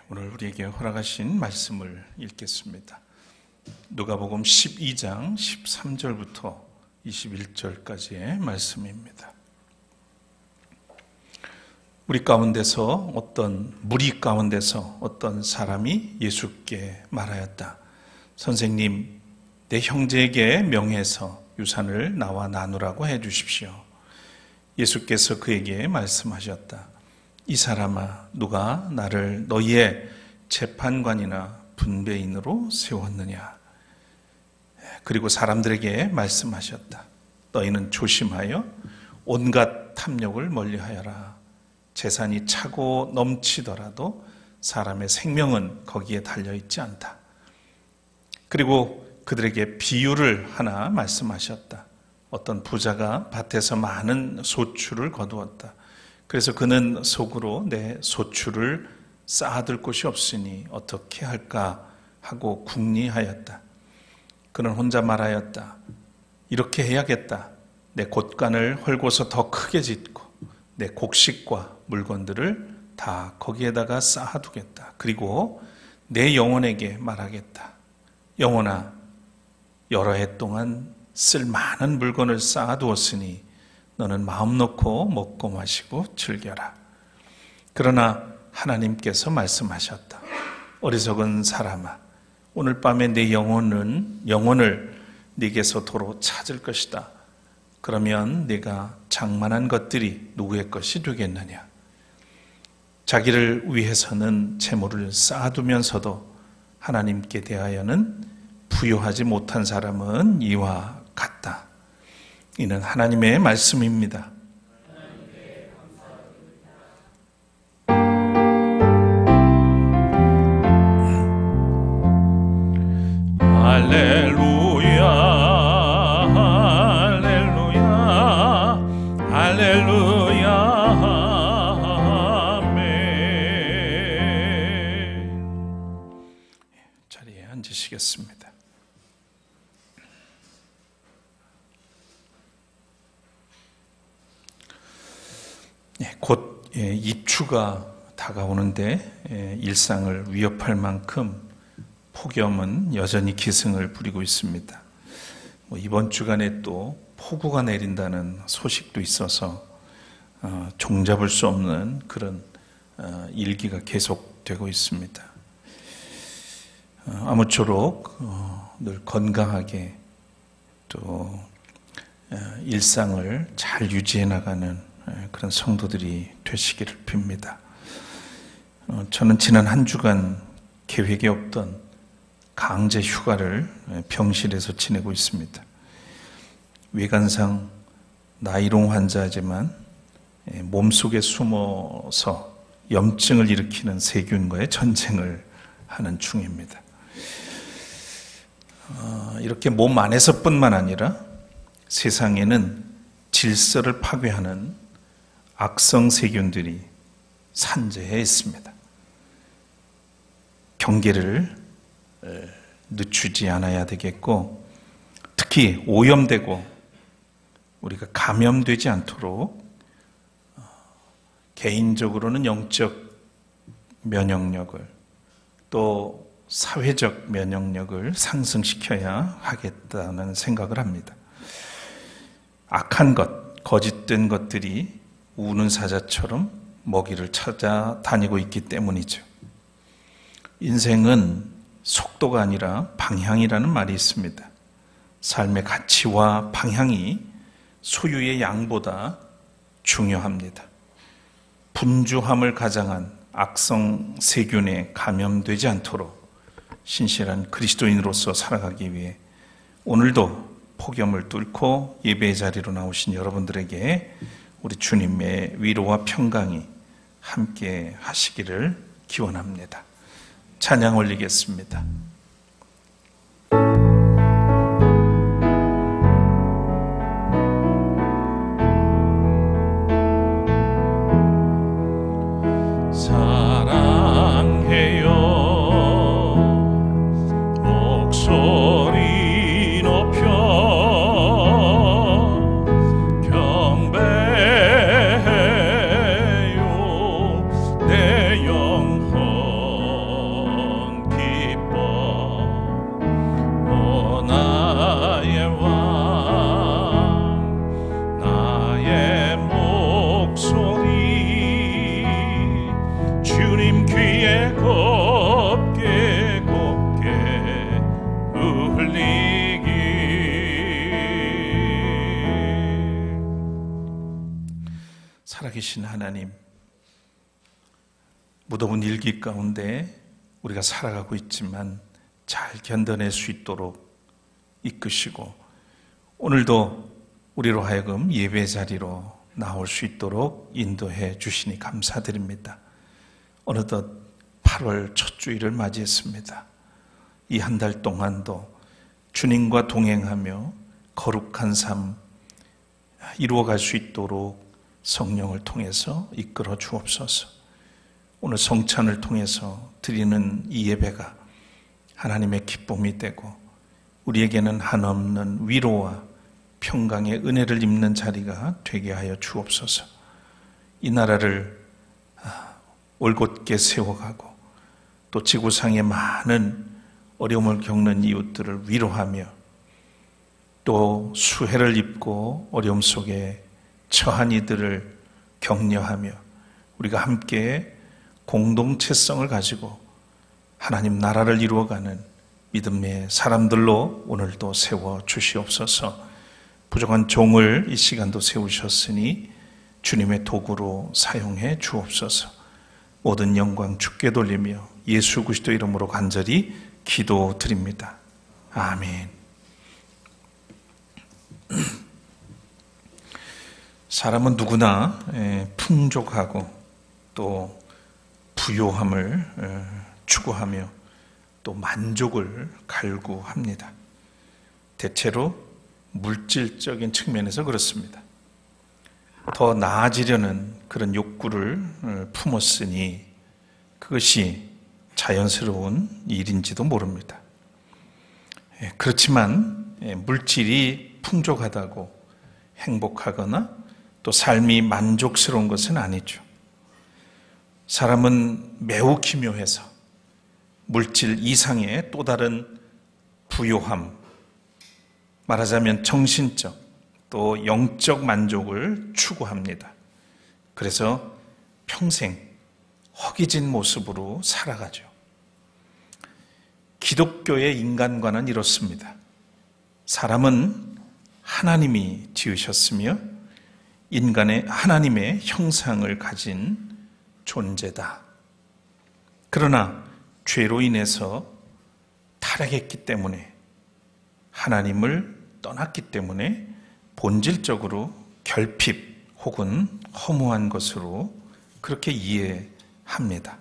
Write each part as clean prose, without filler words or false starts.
오늘 우리에게 허락하신 말씀을 읽겠습니다. 누가복음 12장 13절부터 21절까지의 말씀입니다. 무리 가운데서 어떤 사람이 예수께 말하였다. 선생님, 내 형제에게 명해서 유산을 나와 나누라고 해 주십시오. 예수께서 그에게 말씀하셨다. 이 사람아, 누가 나를 너희의 재판관이나 분배인으로 세웠느냐? 그리고 사람들에게 말씀하셨다. 너희는 조심하여 온갖 탐욕을 멀리하여라. 재산이 차고 넘치더라도 사람의 생명은 거기에 달려있지 않다. 그리고 그들에게 비유를 하나 말씀하셨다. 어떤 부자가 밭에서 많은 소출을 거두었다. 그래서 그는 속으로 내 소출을 쌓아둘 곳이 없으니 어떻게 할까 하고 궁리하였다. 그는 혼자 말하였다. 이렇게 해야겠다. 내 곳간을 헐고서 더 크게 짓고 내 곡식과 물건들을 다 거기에다가 쌓아두겠다. 그리고 내 영혼에게 말하겠다. 영혼아, 여러 해 동안 쓸 많은 물건을 쌓아두었으니 너는 마음 놓고 먹고 마시고 즐겨라. 그러나 하나님께서 말씀하셨다. 어리석은 사람아, 오늘 밤에 내 영혼을 네게서 도로 찾을 것이다. 그러면 네가 장만한 것들이 누구의 것이 되겠느냐? 자기를 위해서는 재물을 쌓아두면서도 하나님께 대하여는 부요하지 못한 사람은 이와 같다. 이는 하나님의 말씀입니다. 할렐루야, 할렐루야, 할렐루야, 아멘. 자리에 앉으시겠습니다. 곧 입추가 다가오는데 일상을 위협할 만큼 폭염은 여전히 기승을 부리고 있습니다. 이번 주간에 또 폭우가 내린다는 소식도 있어서 종잡을 수 없는 그런 일기가 계속되고 있습니다. 아무쪼록 늘 건강하게 또 일상을 잘 유지해 나가는 그런 성도들이 되시기를 빕니다. 저는 지난 한 주간 계획이 없던 강제 휴가를 병실에서 지내고 있습니다. 외관상 나이롱 환자지만 몸속에 숨어서 염증을 일으키는 세균과의 전쟁을 하는 중입니다. 이렇게 몸 안에서뿐만 아니라 세상에는 질서를 파괴하는 악성 세균들이 산재해 있습니다. 경계를 늦추지 않아야 되겠고, 특히 오염되고 우리가 감염되지 않도록 개인적으로는 영적 면역력을 또 사회적 면역력을 상승시켜야 하겠다는 생각을 합니다. 악한 것, 거짓된 것들이 우는 사자처럼 먹이를 찾아다니고 있기 때문이죠. 인생은 속도가 아니라 방향이라는 말이 있습니다. 삶의 가치와 방향이 소유의 양보다 중요합니다. 분주함을 가장한 악성 세균에 감염되지 않도록 신실한 그리스도인으로서 살아가기 위해 오늘도 폭염을 뚫고 예배의 자리로 나오신 여러분들에게 우리 주님의 위로와 평강이 함께 하시기를 기원합니다. 찬양 올리겠습니다. 사랑해요, 목소리 높여 경배해요, 내 영혼 주신 하나님, 무더운 일기 가운데 우리가 살아가고 있지만 잘 견뎌낼 수 있도록 이끄시고, 오늘도 우리로 하여금 예배 자리로 나올 수 있도록 인도해 주시니 감사드립니다. 어느덧 8월 첫 주일을 맞이했습니다. 이 한 달 동안도 주님과 동행하며 거룩한 삶 이루어갈 수 있도록 성령을 통해서 이끌어 주옵소서. 오늘 성찬을 통해서 드리는 이 예배가 하나님의 기쁨이 되고 우리에게는 한없는 위로와 평강의 은혜를 입는 자리가 되게 하여 주옵소서. 이 나라를 올곧게 세워가고 또 지구상의 많은 어려움을 겪는 이웃들을 위로하며 또 수해를 입고 어려움 속에 처한 이들을 격려하며 우리가 함께 공동체성을 가지고 하나님 나라를 이루어가는 믿음의 사람들로 오늘도 세워 주시옵소서. 부족한 종을 이 시간도 세우셨으니 주님의 도구로 사용해 주옵소서. 모든 영광 주께 돌리며 예수 그리스도 이름으로 간절히 기도드립니다. 아멘. 사람은 누구나 풍족하고 또 부요함을 추구하며 또 만족을 갈구합니다. 대체로 물질적인 측면에서 그렇습니다. 더 나아지려는 그런 욕구를 품었으니 그것이 자연스러운 일인지도 모릅니다. 그렇지만 물질이 풍족하다고 행복하거나 또 삶이 만족스러운 것은 아니죠. 사람은 매우 기묘해서 물질 이상의 또 다른 부요함, 말하자면 정신적 또 영적 만족을 추구합니다. 그래서 평생 허기진 모습으로 살아가죠. 기독교의 인간관은 이렇습니다. 사람은 하나님이 지으셨으며 인간의 하나님의 형상을 가진 존재다. 그러나 죄로 인해서 타락했기 때문에 하나님을 떠났기 때문에 본질적으로 결핍 혹은 허무한 것으로 그렇게 이해합니다.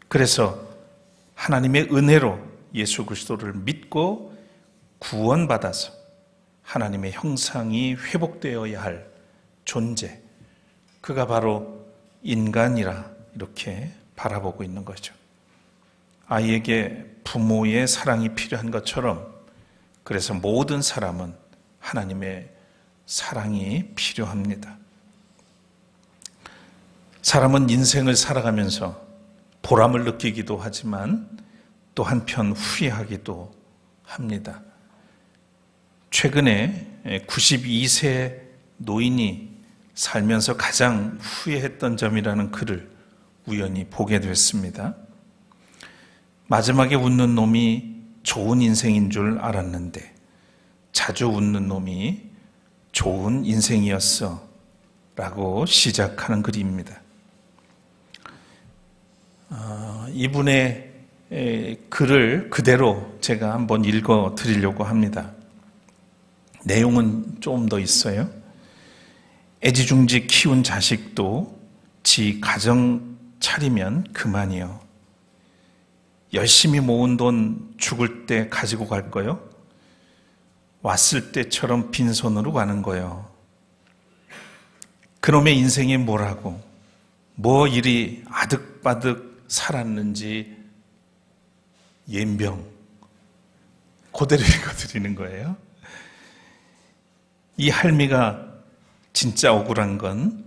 그래서 하나님의 은혜로 예수 그리스도를 믿고 구원받아서 하나님의 형상이 회복되어야 할 존재, 그가 바로 인간이라 이렇게 바라보고 있는 거죠. 아이에게 부모의 사랑이 필요한 것처럼 그래서 모든 사람은 하나님의 사랑이 필요합니다. 사람은 인생을 살아가면서 보람을 느끼기도 하지만 또 한편 후회하기도 합니다. 최근에 92세 노인이 살면서 가장 후회했던 점이라는 글을 우연히 보게 됐습니다. 마지막에 웃는 놈이 좋은 인생인 줄 알았는데 자주 웃는 놈이 좋은 인생이었어 라고 시작하는 글입니다. 이분의 글을 그대로 제가 한번 읽어 드리려고 합니다. 내용은 좀 더 있어요. 애지중지 키운 자식도 지 가정 차리면 그만이요. 열심히 모은 돈 죽을 때 가지고 갈 거요? 왔을 때처럼 빈손으로 가는 거요. 그놈의 인생이 뭐라고, 뭐 이리 아득바득 살았는지 연병, 그대로 읽어드리는 거예요. 이 할미가 진짜 억울한 건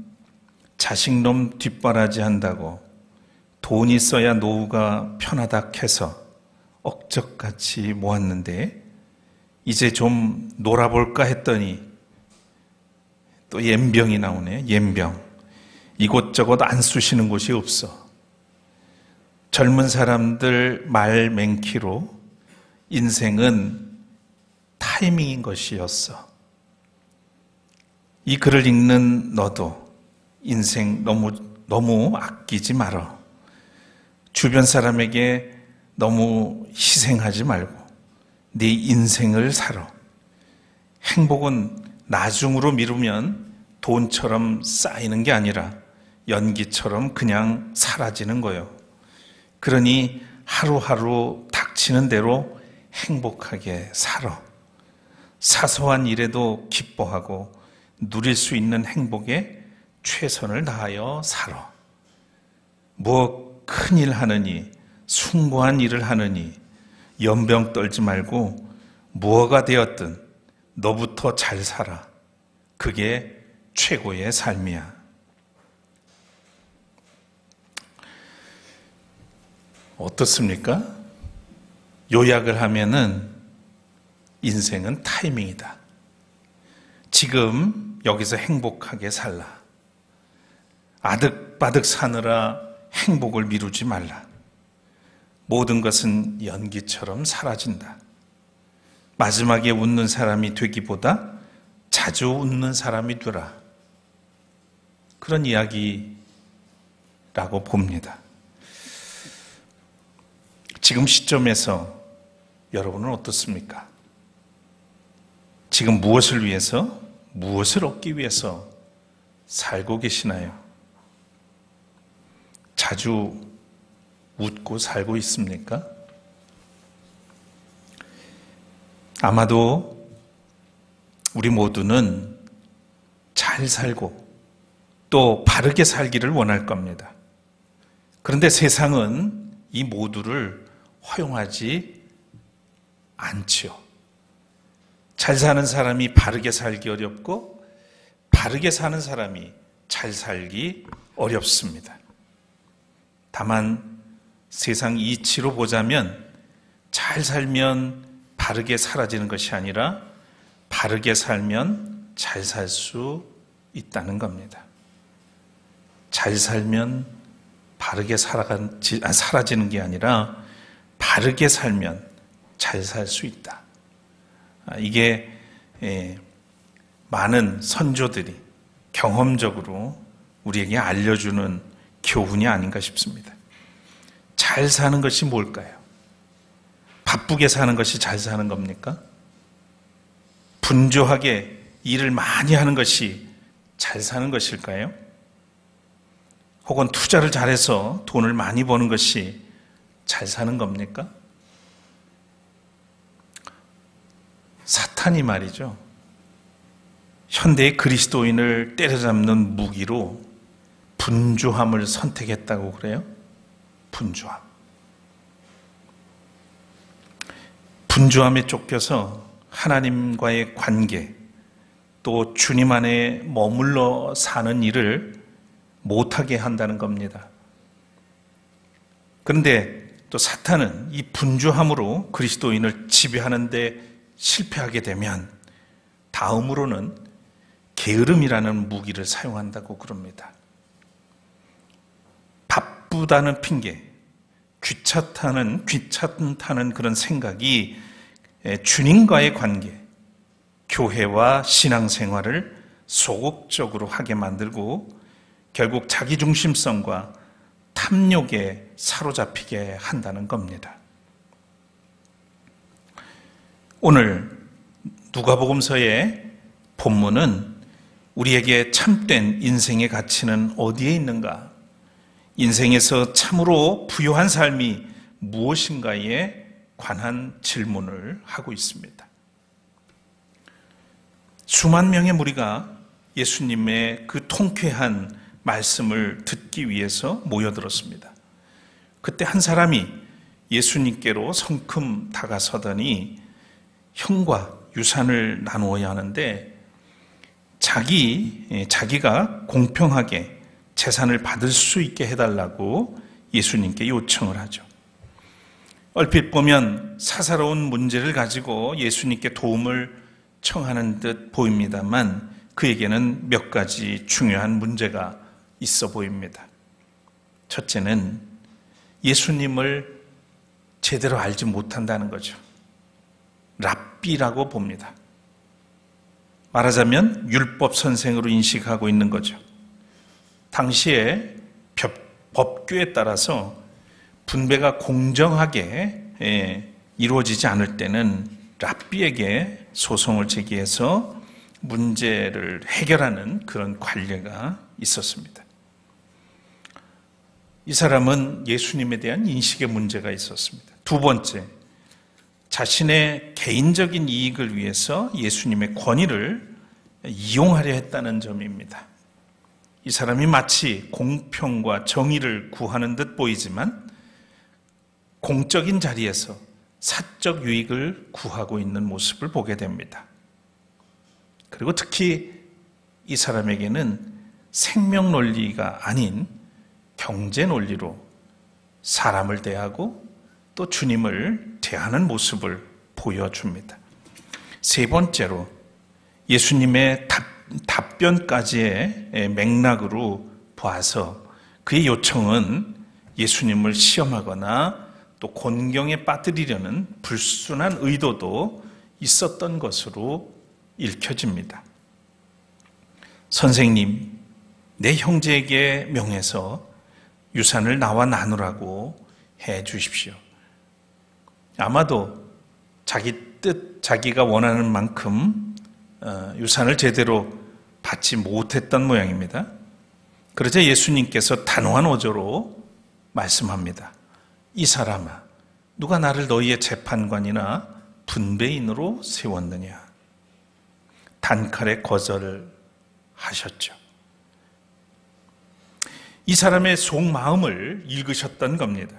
자식놈 뒷바라지 한다고 돈 있어야 노후가 편하다 해서 억적같이 모았는데 이제 좀 놀아볼까 했더니 또 연병이 나오네. 연병. 이곳저곳 안 쑤시는 곳이 없어. 젊은 사람들 말 맹키로 인생은 타이밍인 것이었어. 이 글을 읽는 너도 인생 너무 아끼지 말어. 주변 사람에게 너무 희생하지 말고 네 인생을 살아. 행복은 나중으로 미루면 돈처럼 쌓이는 게 아니라 연기처럼 그냥 사라지는 거예요. 그러니 하루하루 닥치는 대로 행복하게 살아. 사소한 일에도 기뻐하고 누릴 수 있는 행복에 최선을 다하여 살아. 뭐 큰일 하느니 숭고한 일을 하느니 연병 떨지 말고 무엇가 되었든 너부터 잘 살아. 그게 최고의 삶이야. 어떻습니까? 요약을 하면은 인생은 타이밍이다. 지금 여기서 행복하게 살라. 아득바득 사느라 행복을 미루지 말라. 모든 것은 연기처럼 사라진다. 마지막에 웃는 사람이 되기보다 자주 웃는 사람이 되라. 그런 이야기라고 봅니다. 지금 시점에서 여러분은 어떻습니까? 지금 무엇을 위해서, 무엇을 얻기 위해서 살고 계시나요? 자주 웃고 살고 있습니까? 아마도 우리 모두는 잘 살고 또 바르게 살기를 원할 겁니다. 그런데 세상은 이 모두를 허용하지 않지요. 잘 사는 사람이 바르게 살기 어렵고 바르게 사는 사람이 잘 살기 어렵습니다. 다만 세상 이치로 보자면 잘 살면 바르게 사라지는 것이 아니라 바르게 살면 잘 살 수 있다는 겁니다. 잘 살면 바르게 사라지는 게 아니라 바르게 살면 잘 살 수 있다. 이게 많은 선조들이 경험적으로 우리에게 알려주는 교훈이 아닌가 싶습니다. 잘 사는 것이 뭘까요? 바쁘게 사는 것이 잘 사는 겁니까? 분주하게 일을 많이 하는 것이 잘 사는 것일까요? 혹은 투자를 잘해서 돈을 많이 버는 것이 잘 사는 겁니까? 사탄이 말이죠. 현대의 그리스도인을 때려잡는 무기로 분주함을 선택했다고 그래요? 분주함. 분주함에 쫓겨서 하나님과의 관계, 또 주님 안에 머물러 사는 일을 못하게 한다는 겁니다. 그런데 또 사탄은 이 분주함으로 그리스도인을 지배하는 데 실패하게 되면 다음으로는 게으름이라는 무기를 사용한다고 그럽니다. 바쁘다는 핑계, 귀찮다는 그런 생각이 주님과의 관계, 교회와 신앙생활을 소극적으로 하게 만들고 결국 자기중심성과 탐욕에 사로잡히게 한다는 겁니다. 오늘 누가복음서의 본문은 우리에게 참된 인생의 가치는 어디에 있는가? 인생에서 참으로 부유한 삶이 무엇인가에 관한 질문을 하고 있습니다. 수만 명의 무리가 예수님의 그 통쾌한 말씀을 듣기 위해서 모여들었습니다. 그때 한 사람이 예수님께로 성큼 다가서더니 형과 유산을 나누어야 하는데 자기가 공평하게 재산을 받을 수 있게 해달라고 예수님께 요청을 하죠. 얼핏 보면 사사로운 문제를 가지고 예수님께 도움을 청하는 듯 보입니다만 그에게는 몇 가지 중요한 문제가 있어 보입니다. 첫째는 예수님을 제대로 알지 못한다는 거죠. 랍비라고 봅니다. 말하자면 율법 선생으로 인식하고 있는 거죠. 당시에 법규에 따라서 분배가 공정하게 이루어지지 않을 때는 랍비에게 소송을 제기해서 문제를 해결하는 그런 관례가 있었습니다. 이 사람은 예수님에 대한 인식의 문제가 있었습니다. 두 번째, 자신의 개인적인 이익을 위해서 예수님의 권위를 이용하려 했다는 점입니다. 이 사람이 마치 공평과 정의를 구하는 듯 보이지만 공적인 자리에서 사적 유익을 구하고 있는 모습을 보게 됩니다. 그리고 특히 이 사람에게는 생명 논리가 아닌 경제 논리로 사람을 대하고 또 주님을 대하는 모습을 보여줍니다. 세 번째로 예수님의 답변까지의 맥락으로 봐서 그의 요청은 예수님을 시험하거나 또 곤경에 빠뜨리려는 불순한 의도도 있었던 것으로 읽혀집니다. 선생님, 내 형제에게 명해서 유산을 나와 나누라고 해 주십시오. 아마도 자기가 원하는 만큼 유산을 제대로 받지 못했던 모양입니다. 그러자 예수님께서 단호한 어조로 말씀합니다. 이 사람아, 누가 나를 너희의 재판관이나 분배인으로 세웠느냐? 단칼에 거절을 하셨죠. 이 사람의 속마음을 읽으셨던 겁니다.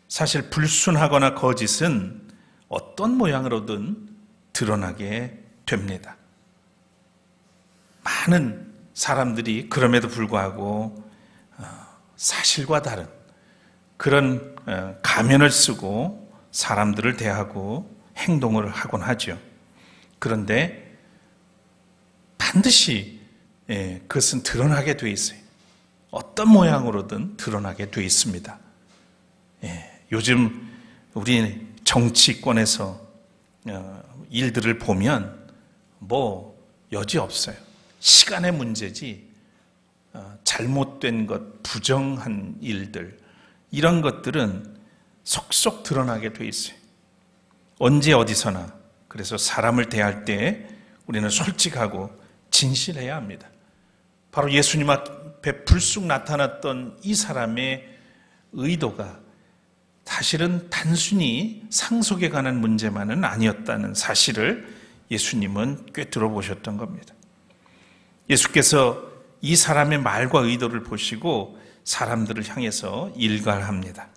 사실 불순하거나 거짓은 어떤 모양으로든 드러나게 됩니다. 많은 사람들이 그럼에도 불구하고 사실과 다른 그런 가면을 쓰고 사람들을 대하고 행동을 하곤 하죠. 그런데 반드시 그것은 드러나게 돼 있어요. 어떤 모양으로든 드러나게 돼 있습니다. 요즘 우리 정치권에서 일들을 보면 여지 없어요. 시간의 문제지 잘못된 것, 부정한 일들 이런 것들은 속속 드러나게 돼 있어요. 언제 어디서나. 그래서 사람을 대할 때 우리는 솔직하고 진실해야 합니다. 바로 예수님 앞에 불쑥 나타났던 이 사람의 의도가 사실은 단순히 상속에 관한 문제만은 아니었다는 사실을 예수님은 꽤 들어보셨던 겁니다. 예수께서 이 사람의 말과 의도를 보시고 사람들을 향해서 일갈합니다.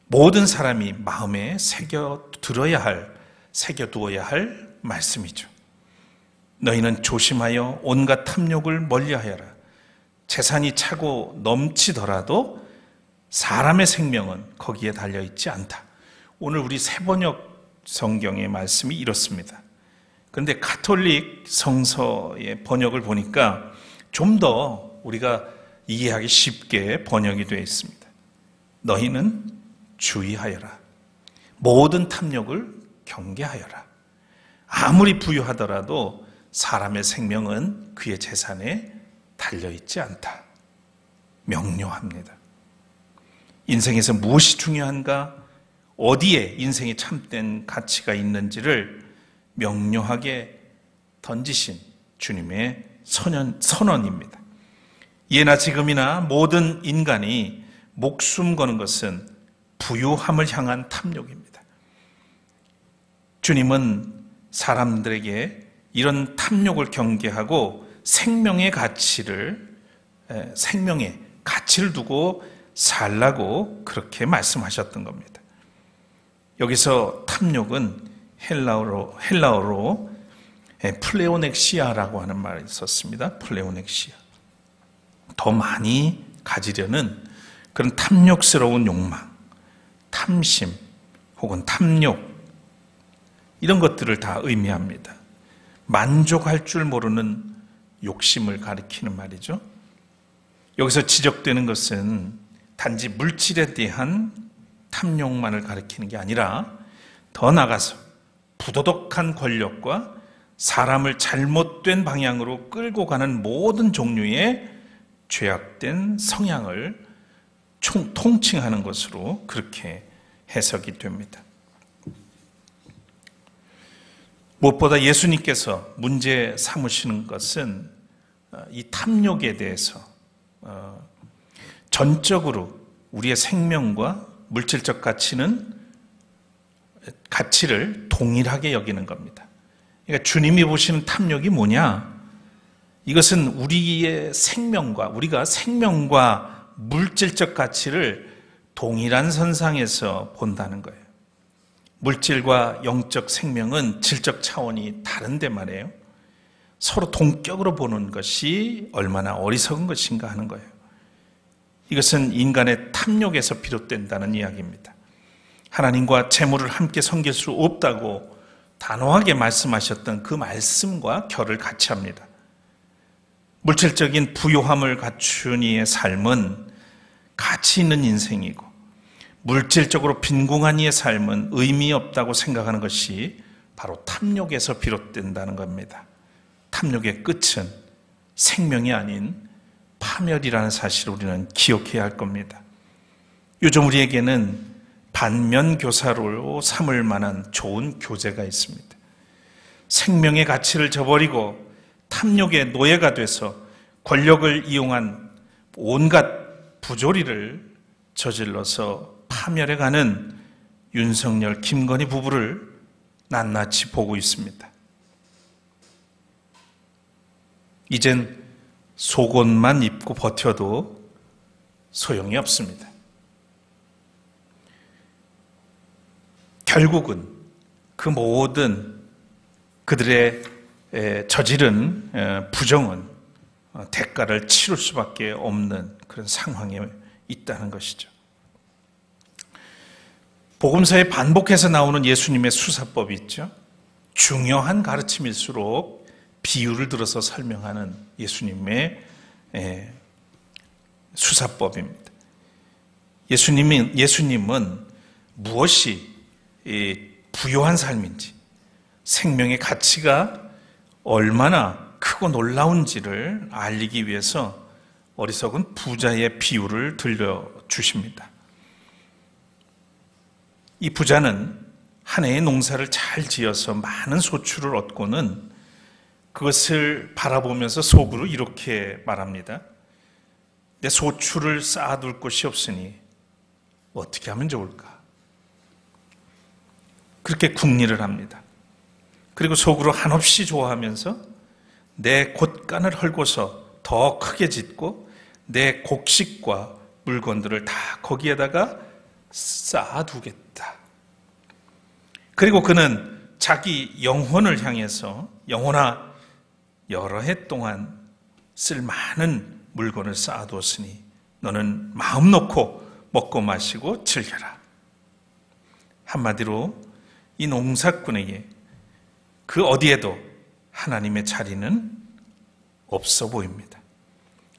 모든 사람이 마음에 새겨두어야 할 말씀이죠. 너희는 조심하여 온갖 탐욕을 멀리하여라. 재산이 차고 넘치더라도 사람의 생명은 거기에 달려있지 않다. 오늘 우리 새번역 성경의 말씀이 이렇습니다. 그런데 가톨릭 성서의 번역을 보니까 좀 더 우리가 이해하기 쉽게 번역이 되어 있습니다. 너희는 주의하여라. 모든 탐욕을 경계하여라. 아무리 부유하더라도 사람의 생명은 그의 재산에 달려있지 않다. 명료합니다. 인생에서 무엇이 중요한가? 어디에 인생의 참된 가치가 있는지를 명료하게 던지신 주님의 선언입니다. 예나 지금이나 모든 인간이 목숨 거는 것은 부유함을 향한 탐욕입니다. 주님은 사람들에게 이런 탐욕을 경계하고 생명의 가치를 두고 살라고 그렇게 말씀하셨던 겁니다. 여기서 탐욕은 헬라어로 플레오넥시아라고 하는 말이 있었습니다. 플레오넥시아. 더 많이 가지려는 그런 탐욕스러운 욕망, 탐심 혹은 탐욕 이런 것들을 다 의미합니다. 만족할 줄 모르는 욕심을 가리키는 말이죠. 여기서 지적되는 것은 단지 물질에 대한 탐욕만을 가리키는 게 아니라 더 나아가서 부도덕한 권력과 사람을 잘못된 방향으로 끌고 가는 모든 종류의 죄악된 성향을 통칭하는 것으로 그렇게 해석이 됩니다. 무엇보다 예수님께서 문제 삼으시는 것은 이 탐욕에 대해서 전적으로 우리의 생명과 물질적 가치를 동일하게 여기는 겁니다. 그러니까 주님이 보시는 탐욕이 뭐냐? 이것은 우리의 우리가 생명과 물질적 가치를 동일한 선상에서 본다는 거예요. 물질과 영적 생명은 질적 차원이 다른데 말이에요. 서로 동격으로 보는 것이 얼마나 어리석은 것인가 하는 거예요. 이것은 인간의 탐욕에서 비롯된다는 이야기입니다. 하나님과 재물을 함께 섬길 수 없다고 단호하게 말씀하셨던 그 말씀과 결을 같이 합니다. 물질적인 부요함을 갖춘 이의 삶은 가치 있는 인생이고, 물질적으로 빈궁한 이의 삶은 의미 없다고 생각하는 것이 바로 탐욕에서 비롯된다는 겁니다. 탐욕의 끝은 생명이 아닌 파멸이라는 사실을 우리는 기억해야 할 겁니다. 요즘 우리에게는 반면교사로 삼을 만한 좋은 교재가 있습니다. 생명의 가치를 저버리고 탐욕의 노예가 돼서 권력을 이용한 온갖 부조리를 저질러서 파멸해가는 윤석열, 김건희 부부를 낱낱이 보고 있습니다. 이젠 속옷만 입고 버텨도 소용이 없습니다. 결국은 그 모든 그들의 저지른 부정은 대가를 치를 수밖에 없는 그런 상황에 있다는 것이죠. 복음서에 반복해서 나오는 예수님의 수사법이 있죠. 중요한 가르침일수록 비유를 들어서 설명하는 예수님의 수사법입니다. 예수님은 무엇이 부요한 삶인지, 생명의 가치가 얼마나 크고 놀라운지를 알리기 위해서 어리석은 부자의 비유를 들려주십니다. 이 부자는 한 해의 농사를 잘 지어서 많은 소출을 얻고는 그것을 바라보면서 속으로 이렇게 말합니다. 내 소출을 쌓아둘 곳이 없으니 어떻게 하면 좋을까? 그렇게 궁리를 합니다. 그리고 속으로 한없이 좋아하면서 내 곳간을 헐고서 더 크게 짓고 내 곡식과 물건들을 다 거기에다가 쌓아두겠다. 그리고 그는 자기 영혼을 향해서 영혼아 여러 해 동안 쓸 많은 물건을 쌓아두었으니 너는 마음 놓고 먹고 마시고 즐겨라. 한마디로 이 농사꾼에게 그 어디에도 하나님의 자리는 없어 보입니다.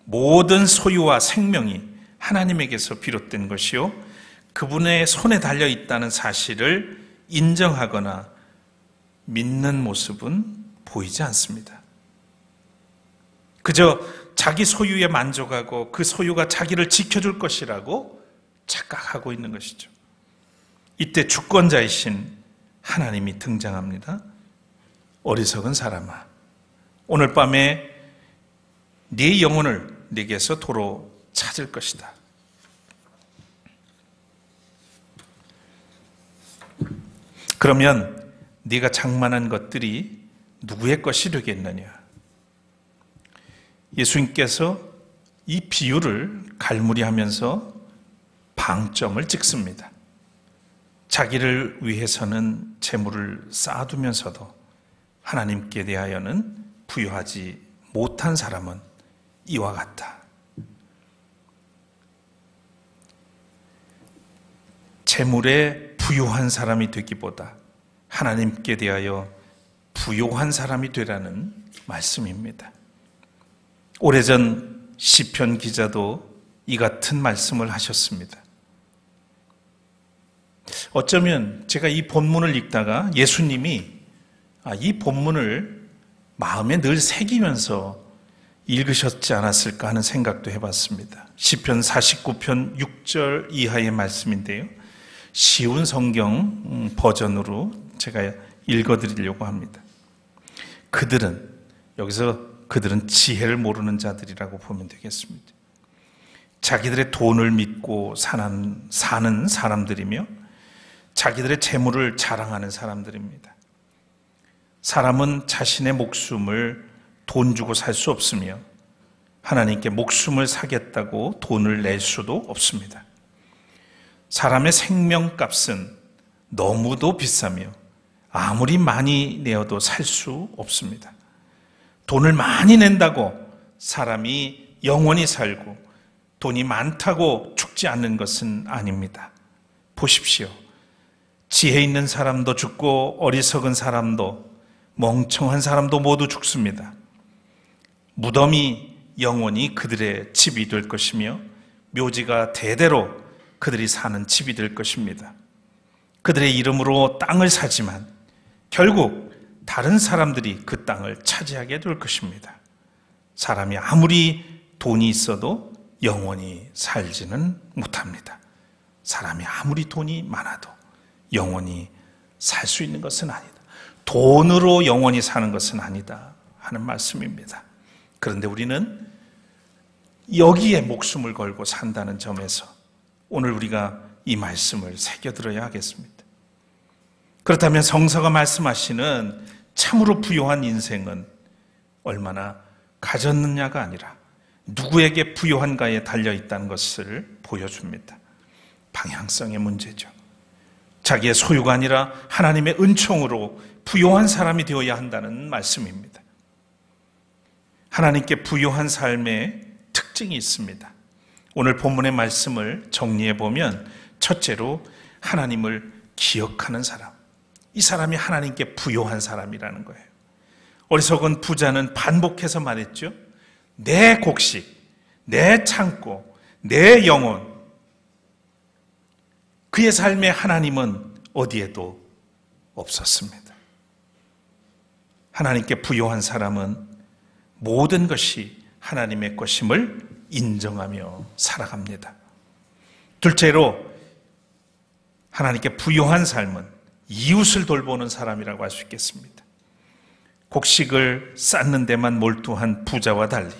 모든 소유와 생명이 하나님에게서 비롯된 것이요, 그분의 손에 달려 있다는 사실을 인정하거나 믿는 모습은 보이지 않습니다. 그저 자기 소유에 만족하고 그 소유가 자기를 지켜줄 것이라고 착각하고 있는 것이죠. 이때 주권자이신 하나님이 등장합니다. 어리석은 사람아, 오늘 밤에 네 영혼을 네게서 도로 찾을 것이다. 그러면 네가 장만한 것들이 누구의 것이 되겠느냐? 예수님께서 이 비유를 갈무리하면서 방점을 찍습니다. 자기를 위해서는 재물을 쌓아두면서도 하나님께 대하여는 부유하지 못한 사람은 이와 같다. 재물에 부유한 사람이 되기보다 하나님께 대하여 부유한 사람이 되라는 말씀입니다. 오래전 시편 기자도 이 같은 말씀을 하셨습니다. 어쩌면 제가 이 본문을 읽다가 예수님이 이 본문을 마음에 늘 새기면서 읽으셨지 않았을까 하는 생각도 해봤습니다. 시편 49편 6절 이하의 말씀인데요. 쉬운 성경 버전으로 제가 읽어드리려고 합니다. 그들은 지혜를 모르는 자들이라고 보면 되겠습니다. 자기들의 돈을 믿고 사는 사람들이며 자기들의 재물을 자랑하는 사람들입니다. 사람은 자신의 목숨을 돈 주고 살 수 없으며 하나님께 목숨을 사겠다고 돈을 낼 수도 없습니다. 사람의 생명값은 너무도 비싸며 아무리 많이 내어도 살 수 없습니다. 돈을 많이 낸다고 사람이 영원히 살고 돈이 많다고 죽지 않는 것은 아닙니다. 보십시오. 지혜 있는 사람도 죽고 어리석은 사람도 멍청한 사람도 모두 죽습니다. 무덤이 영원히 그들의 집이 될 것이며 묘지가 대대로 그들이 사는 집이 될 것입니다. 그들의 이름으로 땅을 사지만 결국 다른 사람들이 그 땅을 차지하게 될 것입니다. 사람이 아무리 돈이 있어도 영원히 살지는 못합니다. 사람이 아무리 돈이 많아도 영원히 살 수 있는 것은 아니다. 돈으로 영원히 사는 것은 아니다 하는 말씀입니다. 그런데 우리는 여기에 목숨을 걸고 산다는 점에서 오늘 우리가 이 말씀을 새겨들어야 하겠습니다. 그렇다면 성서가 말씀하시는 참으로 부요한 인생은 얼마나 가졌느냐가 아니라 누구에게 부요한가에 달려있다는 것을 보여줍니다. 방향성의 문제죠. 자기의 소유가 아니라 하나님의 은총으로 부요한 사람이 되어야 한다는 말씀입니다. 하나님께 부요한 삶의 특징이 있습니다. 오늘 본문의 말씀을 정리해 보면 첫째로 하나님을 기억하는 사람. 이 사람이 하나님께 부요한 사람이라는 거예요. 어리석은 부자는 반복해서 말했죠. 내 곡식, 내 창고, 내 영혼. 그의 삶에 하나님은 어디에도 없었습니다. 하나님께 부요한 사람은 모든 것이 하나님의 것임을 인정하며 살아갑니다. 둘째로 하나님께 부요한 삶은 이웃을 돌보는 사람이라고 할 수 있겠습니다. 곡식을 쌓는 데만 몰두한 부자와 달리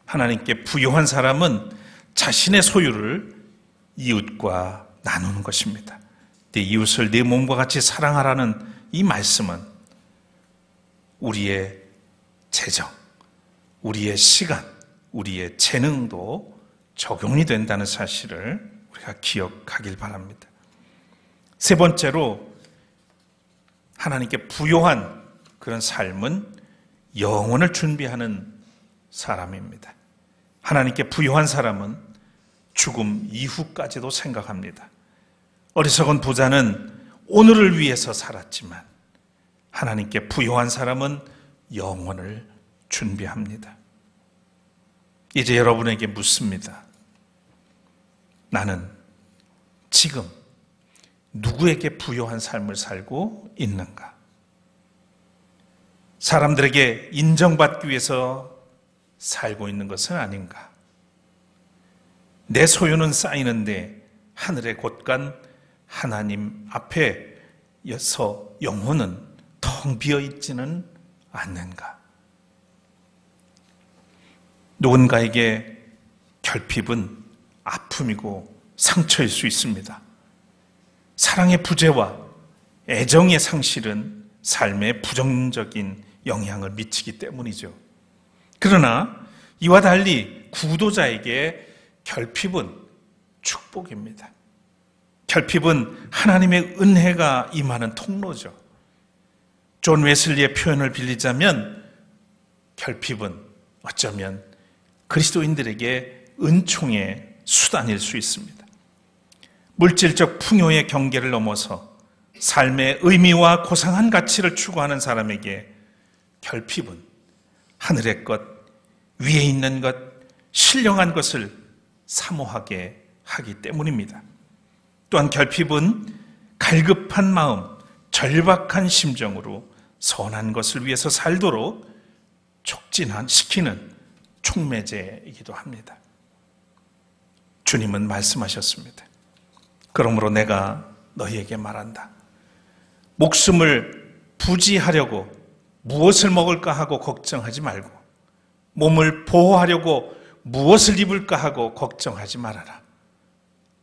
하나님께 부요한 사람은 자신의 소유를 이웃과 나누는 것입니다. 내 이웃을 내 몸과 같이 사랑하라는 이 말씀은 우리의 재정, 우리의 시간, 우리의 재능도 적용이 된다는 사실을 우리가 기억하길 바랍니다. 세 번째로 하나님께 부요한 그런 삶은 영혼을 준비하는 사람입니다. 하나님께 부요한 사람은 죽음 이후까지도 생각합니다. 어리석은 부자는 오늘을 위해서 살았지만 하나님께 부요한 사람은 영혼을 준비합니다. 이제 여러분에게 묻습니다. 나는 지금 누구에게 부요한 삶을 살고 있는가? 사람들에게 인정받기 위해서 살고 있는 것은 아닌가? 내 소유는 쌓이는데 하늘의 곳간 하나님 앞에서 영혼은 텅 비어 있지는 않는가? 누군가에게 결핍은 아픔이고 상처일 수 있습니다. 사랑의 부재와 애정의 상실은 삶에 부정적인 영향을 미치기 때문이죠. 그러나 이와 달리 구도자에게 결핍은 축복입니다. 결핍은 하나님의 은혜가 임하는 통로죠. 존 웨슬리의 표현을 빌리자면 결핍은 어쩌면 그리스도인들에게 은총의 수단일 수 있습니다. 물질적 풍요의 경계를 넘어서 삶의 의미와 고상한 가치를 추구하는 사람에게 결핍은 하늘의 것, 위에 있는 것, 신령한 것을 사모하게 하기 때문입니다. 또한 결핍은 갈급한 마음, 절박한 심정으로 선한 것을 위해서 살도록 촉진시키는 촉매제이기도 합니다. 주님은 말씀하셨습니다. 그러므로 내가 너희에게 말한다. 목숨을 부지하려고 무엇을 먹을까 하고 걱정하지 말고, 몸을 보호하려고 무엇을 입을까 하고 걱정하지 말아라.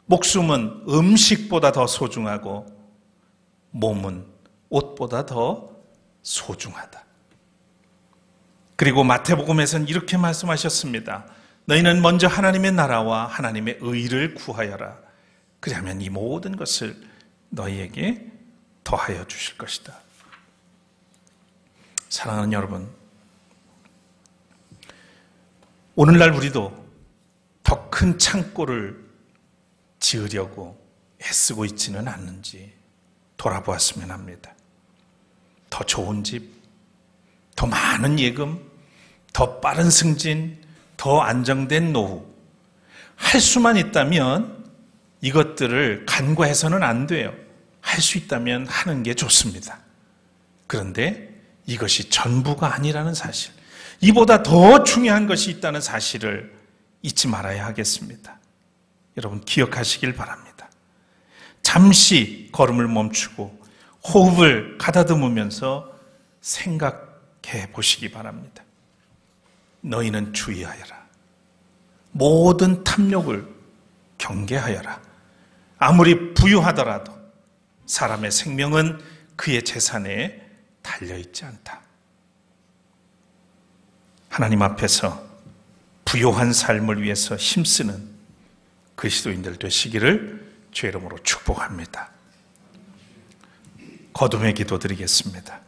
목숨은 음식보다 더 소중하고 몸은 옷보다 더 소중하다. 그리고 마태복음에서는 이렇게 말씀하셨습니다. 너희는 먼저 하나님의 나라와 하나님의 의를 구하여라. 그리하면 이 모든 것을 너희에게 더하여 주실 것이다. 사랑하는 여러분, 오늘날 우리도 더 큰 창고를 지으려고 애쓰고 있지는 않는지 돌아보았으면 합니다. 더 좋은 집, 더 많은 예금, 더 빠른 승진, 더 안정된 노후. 할 수만 있다면 이것들을 간과해서는 안 돼요. 할 수 있다면 하는 게 좋습니다. 그런데 이것이 전부가 아니라는 사실, 이보다 더 중요한 것이 있다는 사실을 잊지 말아야 하겠습니다. 여러분 기억하시길 바랍니다. 잠시 걸음을 멈추고 호흡을 가다듬으면서 생각해 보시기 바랍니다. 너희는 주의하여라. 모든 탐욕을 경계하여라. 아무리 부유하더라도 사람의 생명은 그의 재산에 달려있지 않다. 하나님 앞에서 부요한 삶을 위해서 힘쓰는 그리스도인들 되시기를 주의 이름으로 축복합니다. 거듭의 기도 드리겠습니다.